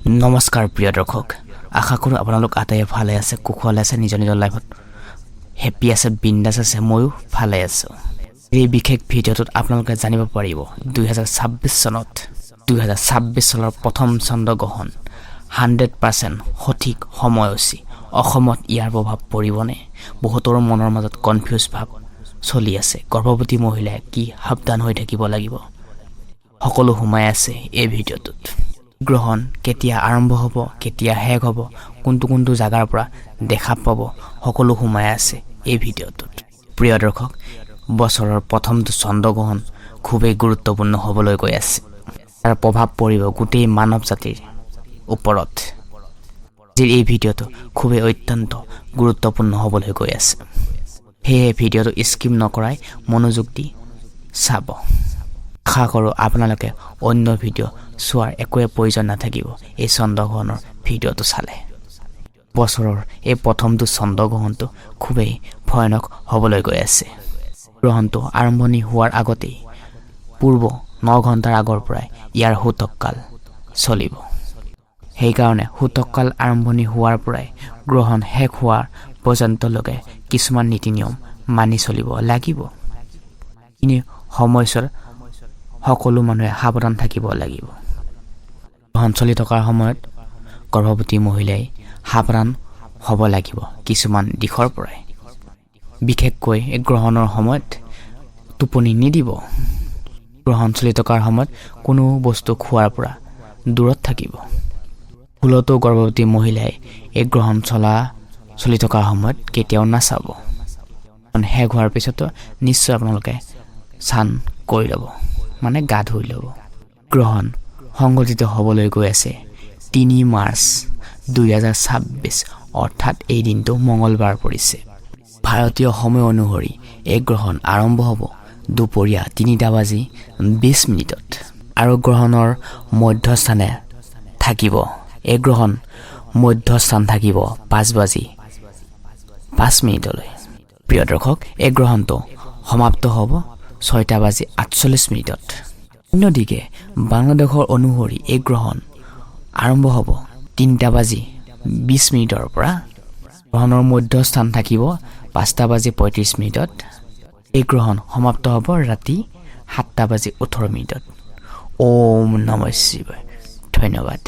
নমস্কাৰ প্ৰিয় দৰ্শক, আশা কৰোঁ আপোনালোক আটাইয়ে ভালে আছে, কুশলে আছে, নিজৰ নিজৰ লাইফত হেপী আছে, বিন্দাছ আছে। ময়ো ভালে আছোঁ। এই বিশেষ ভিডিঅ'টোত আপোনালোকে জানিব পাৰিব 2026 চনৰ প্ৰথম চন্দ্ৰগ্ৰহণ 100% সঠিক সময়সূচী। অসমত ইয়াৰ প্ৰভাৱ পৰিবনে? বহুতৰ মনৰ মাজত কনফিউজ ভাৱ চলি আছে। গৰ্ভৱতী মহিলাই কি সাৱধান হৈ থাকিব লাগিব, সকলো সোমাই আছে এই ভিডিঅ'টোত। গ্ৰহণ কেতিয়া আৰম্ভ হ'ব, কেতিয়া শেষ হ'ব, কোনটো জাগাৰ পৰা দেখা পাব, সকলো সোমাই আছে এই ভিডিঅ'টোত। প্ৰিয় দৰ্শক, বছৰৰ প্ৰথমটো চন্দ্ৰগ্ৰহণ খুবেই গুৰুত্বপূৰ্ণ হ'বলৈ গৈ আছে। তাৰ প্ৰভাৱ পৰিব গোটেই মানৱ জাতিৰ ওপৰত। আজিৰ এই ভিডিঅ'টো খুবেই অত্যন্ত গুৰুত্বপূৰ্ণ হ'বলৈ গৈ আছে। সেয়ে ভিডিঅ'টো স্কিপ নকৰাই মনোযোগ দি চাব। আশা কৰোঁ আপোনালোকে অন্য ভিডিঅ' চোৱাৰ একোৱে প্ৰয়োজন নাথাকিব এই চন্দ্ৰগ্ৰহণৰ ভিডিঅ'টো চালে। বছৰৰ এই প্ৰথমটো চন্দ্ৰগ্ৰহণটো খুবেই ভয়ানক হ'বলৈ গৈ আছে। গ্ৰহণটো আৰম্ভণি হোৱাৰ আগতেই পূৰ্ব 9 ঘণ্টাৰ আগৰ পৰাই ইয়াৰ সূতককাল চলিব। সেইকাৰণে সূতককাল আৰম্ভণি হোৱাৰ পৰাই গ্ৰহণ শেষ হোৱাৰ পৰ্যন্তলৈকে কিছুমান নীতি নিয়ম মানি চলিব লাগিব। এই সময়ছোৱাত সকলো মানুহে সাৱধান থাকিব লাগিব। গ্ৰহণ চলি থকাৰ সময়ত গৰ্ভৱতী মহিলাই সাৱধান হ'ব লাগিব কিছুমান দিশৰ পৰাই। বিশেষকৈ এই গ্ৰহণৰ সময়ত টোপনি নিদিব। গ্ৰহণ চলি থকাৰ সময়ত কোনো বস্তু খোৱাৰ পৰা দূৰত থাকিব। ভুলতো গৰ্ভৱতী মহিলাই এই গ্ৰহণ চলি থকাৰ সময়ত কেতিয়াও নাচাব। শেষ হোৱাৰ পিছতো নিশ্চয় আপোনালোকে স্নান কৰি ল'ব, মানে গা ধুই ল'ব। গ্ৰহণ সংঘটিত হ'বলৈ গৈ আছে 3 মাৰ্চ 2026, অৰ্থাৎ এই দিনটো মঙলবাৰ পৰিছে। ভাৰতীয় সময় অনুসৰি এই গ্ৰহণ আৰম্ভ হ'ব দুপৰীয়া 3:20 আৰু গ্ৰহণৰ মধ্যস্থানে থাকিব। এই গ্ৰহণ মধ্যস্থান থাকিব 5:05 প্ৰিয় দৰ্শক, এই গ্ৰহণটো সমাপ্ত হ'ব 6:48। অন্যদিকে বাংলাদেশৰ অনুসৰি এই গ্ৰহণ আৰম্ভ হ'ব 3:20 পৰা। গ্ৰহণৰ মধ্যস্থান থাকিব 5:35। এই গ্ৰহণ সমাপ্ত হ'ব ৰাতি 7:18। ওম নমঃ শিৱায়। ধন্যবাদ।